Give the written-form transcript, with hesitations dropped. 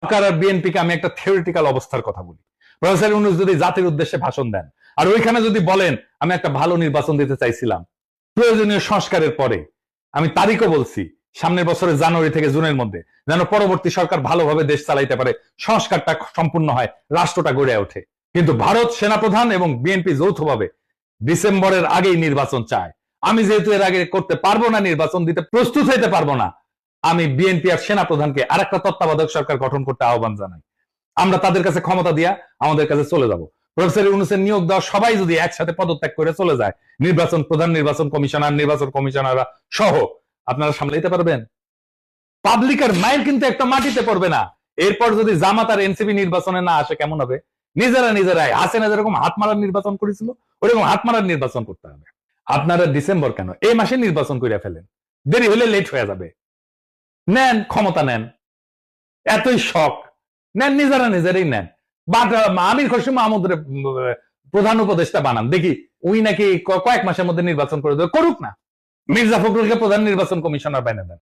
সরকার আর বিএনপিকে আমি একটা থিওরিটিক্যাল অবস্থার কথা বলি। প্রফেসর ইউনূস যদি জাতির উদ্দেশ্যে ভাষণ দেন আর ওইখানে যদি বলেন আমি একটা ভালো নির্বাচন দিতে চাইছিলাম প্রয়োজনীয় সংস্কারের পরে, আমি তারিখও বলছি সামনের বছরের জানুয়ারি থেকে জুনের মধ্যে, যেন পরবর্তী সরকার ভালোভাবে দেশ চালাইতে পারে, সংস্কারটা সম্পূর্ণ হয়, রাষ্ট্রটা গড়ে ওঠে। কিন্তু ভারত সেনাপ্রধান এবং বিএনপি যৌথভাবে ডিসেম্বরের আগেই নির্বাচন চায়। আমি যেহেতু এর আগে করতে পারবো না, নির্বাচন দিতে প্রস্তুত হইতে পারবো না, আমি বিএনপি আর সেনাপ্রধানকে আর একটা তত্ত্বাবধায়ক সরকার গঠন করতে আহ্বান জানাই। আমরা তাদের কাছে ক্ষমতা দিয়া আমাদের কাছে চলে যাব। প্রফেসর ইউনূসের নিয়োগ দেওয়া সবাই যদি একসাথে পদত্যাগ করে চলে যায়, নির্বাচন প্রধান, নির্বাচন কমিশনার, নির্বাচন কমিশনাররা সহ, আপনারা সামলাইতে পারবেন? পাবলিকের মাইল কিন্তু একটা মাটিতে পড়বে না। এরপর যদি জামাত আর এনসিপি নির্বাচনে না আসে কেমন হবে? নিজেরাই হাসিনা যেরকম হাত মারার নির্বাচন করেছিল ওরকম হাত মারার নির্বাচন করতে হবে। আপনারা ডিসেম্বর কেন, এই মাসে নির্বাচন করে ফেলেন, দেরি হলে লেট হয়ে যাবে। নেন ক্ষমতা, নেন, এতই শখ নেন, নিজেরাই নেন। বাট আমির খসরু মাহমুদের প্রধান উপদেষ্টা বানান, দেখি উনি নাকি কয়েক মাসের মধ্যে নির্বাচন করে দেবে, করুক না। মির্জা ফখরুলকে প্রধান নির্বাচন কমিশনার বানিয়ে দেন।